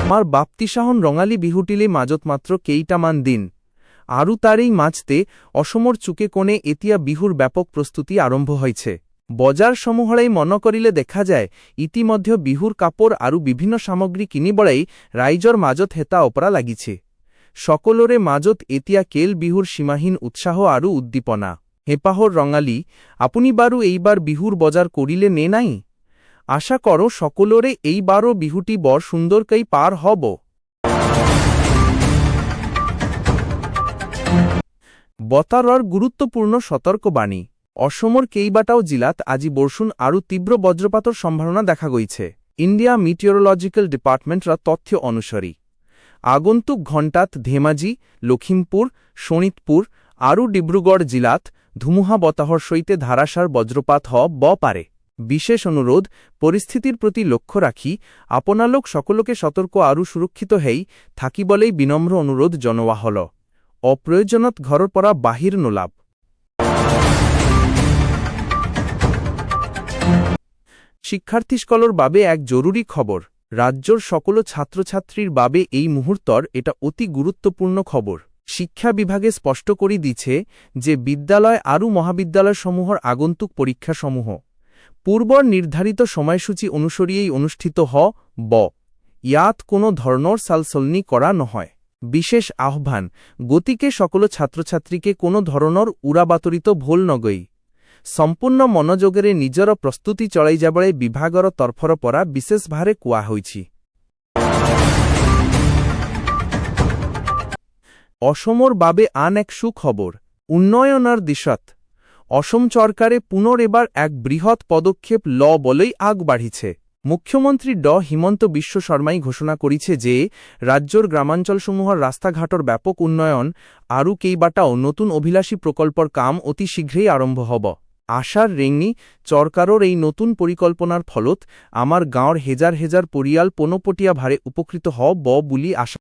আমার বাপ্তিসাহন ৰঙালী বিহুটিলে মাজত মাত্ৰ কেইটামান দিন আৰু তাৰেই মাজতে অসমৰ চুকে কোণে এতিয়া বিহুৰ ব্যাপক প্ৰস্তুতি আৰম্ভ হৈছে। বজাৰসমূহলৈ মন কৰিলে দেখা যায় ইতিমধ্যে বিহুৰ কাপোৰ আৰু বিভিন্ন সামগ্ৰী কিনিবলৈ ৰাইজৰ মাজত হেতা অপৰা লাগিছে। সকলোৰে মাজত এতিয়া কেল বিহুৰ সীমাহীন উৎসাহ আৰু উদ্দীপনা। হেঁপাহৰ ৰঙালী, আপুনি বাৰু এইবাৰ বিহুৰ বজাৰ কৰিলে নে নাই? আশা করো সকলোরে এইবারও বিহুটি বড় সুন্দরকৈ পার হব। বতাৰৰ গুৰুত্বপূৰ্ণ সতৰ্কবাণী। অসমৰ কেইবাটাও জিলাত আজি বৰষুণ আৰু তীব্ৰ বজ্ৰপাতৰ সম্ভাৱনা দেখা গৈছে। ইণ্ডিয়া মিটিঅৰলজিক্যাল ডিপাৰ্টমেণ্টৰ তথ্য অনুসৰি আগন্তুক ঘণ্টাত ধেমাজি, লখিমপুৰ, শোণিতপুৰ আৰু ডিব্ৰুগড় জিলাত ধুমুহা বতাহৰ সৈতে ধাৰাসাৰ বজ্ৰপাত হ'ব পাৰে। বিশেষ অনুৰোধ, পৰিস্থিতিৰ প্ৰতি লক্ষ্য ৰাখি আপোনালোক সকলোকে সতৰ্ক আৰু সুৰক্ষিত হৈ থাকিবলৈ বিনম্ৰ অনুৰোধ জনোৱা হল। অপ্ৰয়োজনত ঘৰৰ পৰা বাহিৰ নোলাব। শিক্ষাৰ্থীসকলৰ বাবে এক জৰুৰী খবৰ। ৰাজ্যৰ সকলো ছাত্ৰছাত্ৰীৰ বাবে এই মুহূৰ্তৰ এটা অতি গুৰুত্বপূৰ্ণ খবৰ। শিক্ষা বিভাগে স্পষ্ট কৰি দিছে যে বিদ্যালয় আৰু মহাবিদ্যালয়সমূহৰ আগন্তুক পৰীক্ষাসমূহ পূৰ্বৰ নিৰ্ধাৰিত সময়সূচী অনুসৰিয়েই অনুষ্ঠিত হ'ব। ইয়াত কোনো ধৰণৰ সালসলনি কৰা নহয়। বিশেষ আহ্বান, গতিকে সকলো ছাত্ৰছাত্ৰীকে কোনো ধৰণৰ উৰাবাতৰিত ভুল নগৈ সম্পূৰ্ণ মনোযোগেৰে নিজৰ প্ৰস্তুতি চলাই যাবলৈ বিভাগৰ তৰফৰ পৰা বিশেষভাৱে কোৱা হৈছে। অসমৰ বাবে আন এক সুখবৰ। উন্নয়নৰ দিশত অসম চৰকাৰে পুনৰ এবাৰ এক বৃহৎ পদক্ষেপ ল'বলৈ আগবাঢ়িছে। মুখ্যমন্ত্ৰী হিমন্ত বিশ্ব শৰ্মাই ঘোষণা কৰিছে যে ৰাজ্যৰ গ্ৰামাঞ্চলসমূহৰ ৰাস্তাঘাটৰ ব্যাপক উন্নয়ন আৰু কেইবাটাও নতুন অভিলাষী প্ৰকল্পৰ কাম অতি শীঘ্ৰেই আৰম্ভ হ'ব। আশাৰ ৰেঙনি, চৰকাৰৰ এই নতুন পৰিকল্পনাৰ ফলত আমাৰ গাঁৱৰ হেজাৰ হেজাৰ পৰিয়াল পোনপটীয়াভাৱে উপকৃত হ'ব বুলি আশা